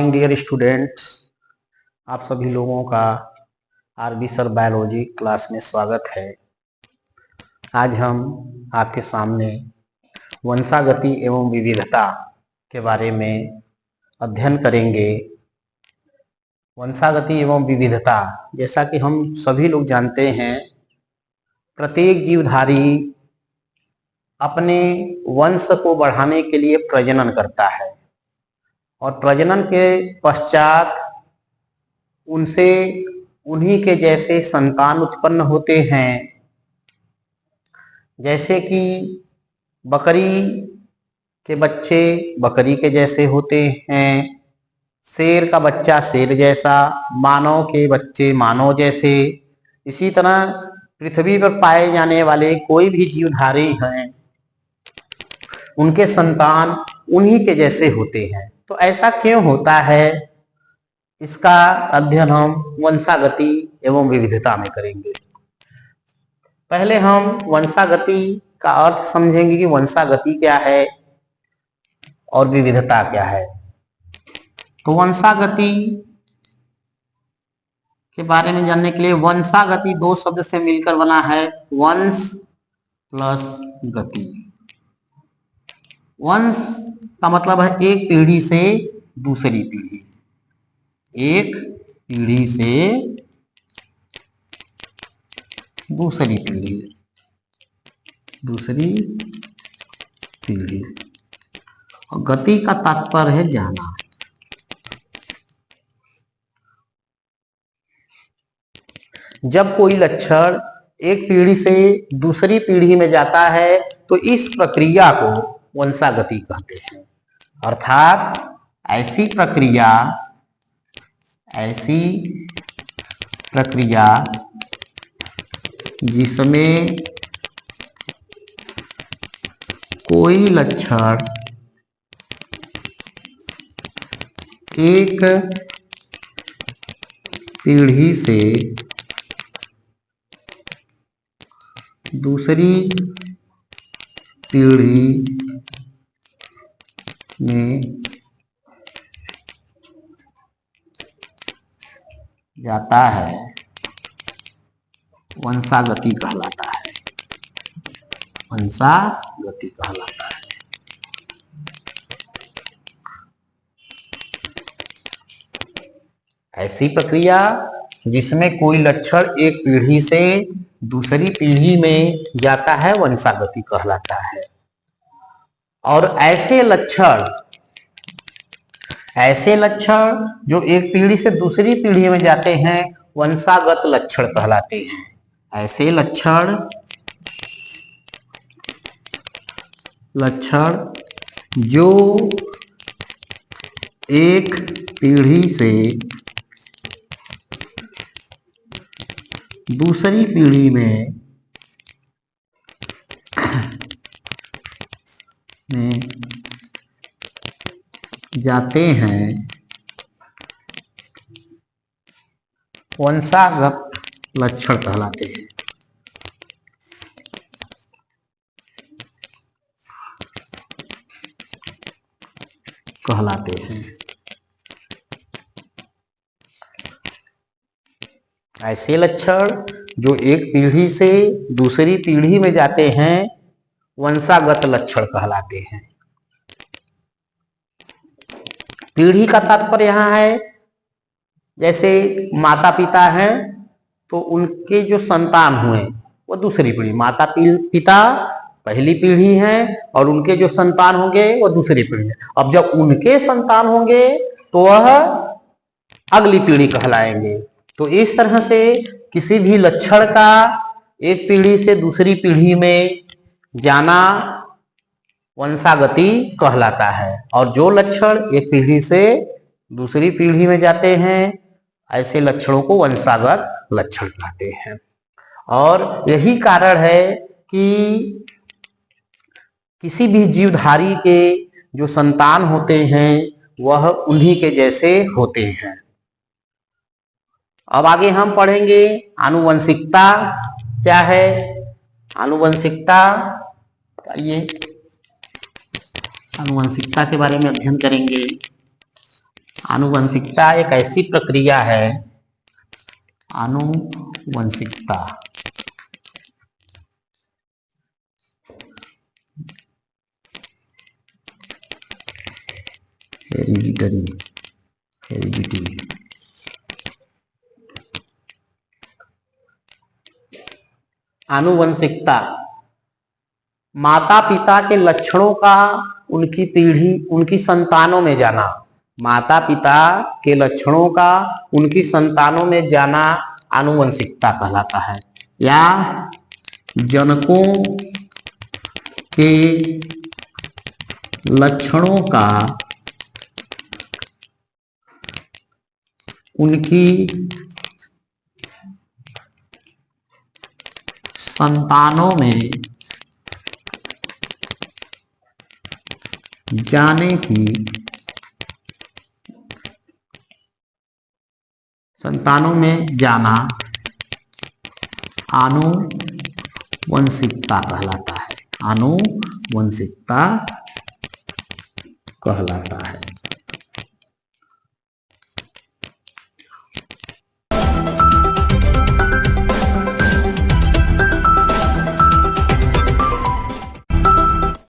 Morning dear students, आप सभी लोगों का आरबी सर बायोलॉजी क्लास में स्वागत है। आज हम आपके सामने वंशागति एवं विविधता के बारे में अध्ययन करेंगे। वंशागति एवं विविधता, जैसा कि हम सभी लोग जानते हैं, प्रत्येक जीवधारी अपने वंश को बढ़ाने के लिए प्रजनन करता है और प्रजनन के पश्चात उनसे उन्हीं के जैसे संतान उत्पन्न होते हैं। जैसे कि बकरी के बच्चे बकरी के जैसे होते हैं, शेर का बच्चा शेर जैसा, मानव के बच्चे मानव जैसे। इसी तरह पृथ्वी पर पाए जाने वाले कोई भी जीवधारी हैं, उनके संतान उन्हीं के जैसे होते हैं। तो ऐसा क्यों होता है, इसका अध्ययन हम वंशागति एवं विविधता में करेंगे। पहले हम वंशागति का अर्थ समझेंगे कि वंशागति क्या है और विविधता क्या है। तो वंशागति के बारे में जानने के लिए, वंशागति दो शब्द से मिलकर बना है, वंश प्लस गति। वंश का मतलब है एक पीढ़ी से दूसरी पीढ़ी, एक पीढ़ी से दूसरी पीढ़ी, दूसरी पीढ़ी। और गति का तात्पर्य है जाना। जब कोई लक्षण एक पीढ़ी से दूसरी पीढ़ी में जाता है तो इस प्रक्रिया को वंशागति कहते हैं। अर्थात ऐसी प्रक्रिया जिसमें कोई लक्षण एक पीढ़ी से दूसरी पीढ़ी में जाता है, वंशागति कहलाता है। वंशागति कहलाता है। ऐसी प्रक्रिया जिसमें कोई लक्षण एक पीढ़ी से दूसरी पीढ़ी में जाता है, वंशागति कहलाता है। और ऐसे लक्षण जो एक पीढ़ी से दूसरी पीढ़ी में जाते हैं, वंशागत लक्षण कहलाते हैं। ऐसे लक्षण जो एक पीढ़ी से दूसरी पीढ़ी में जाते हैं, वंशागत लक्षण कहलाते हैं। ऐसे लक्षण जो एक पीढ़ी से दूसरी पीढ़ी में जाते हैं, वंशागत लक्षण कहलाते हैं। पीढ़ी का तात्पर्य यहाँ है, जैसे माता पिता हैं तो उनके जो संतान हुए वो दूसरी पीढ़ी, माता पिता पहली पीढ़ी है और उनके जो संतान होंगे वो दूसरी पीढ़ी है। अब जब उनके संतान होंगे तो वह अगली पीढ़ी कहलाएंगे। तो इस तरह से किसी भी लक्षण का एक पीढ़ी से दूसरी पीढ़ी में जाना वंशागति कहलाता है। और जो लक्षण एक पीढ़ी से दूसरी पीढ़ी में जाते हैं, ऐसे लक्षणों को वंशागत लक्षण कहते हैं। और यही कारण है कि किसी भी जीवधारी के जो संतान होते हैं वह उन्हीं के जैसे होते हैं। अब आगे हम पढ़ेंगे आनुवंशिकता क्या है। आनुवंशिकता, आइए आनुवंशिकता के बारे में अध्ययन करेंगे। आनुवंशिकता एक ऐसी प्रक्रिया है, आनुवंशिकता हेरिडिटी आनुवंशिकता माता पिता के लक्षणों का उनकी पीढ़ी, उनकी संतानों में जाना, माता पिता के लक्षणों का उनकी संतानों में जाना आनुवंशिकता कहलाता है। या जनकों के लक्षणों का उनकी संतानों में जाने की, संतानों में जाना आनुवंशिकता कहलाता है, आनुवंशिकता कहलाता है।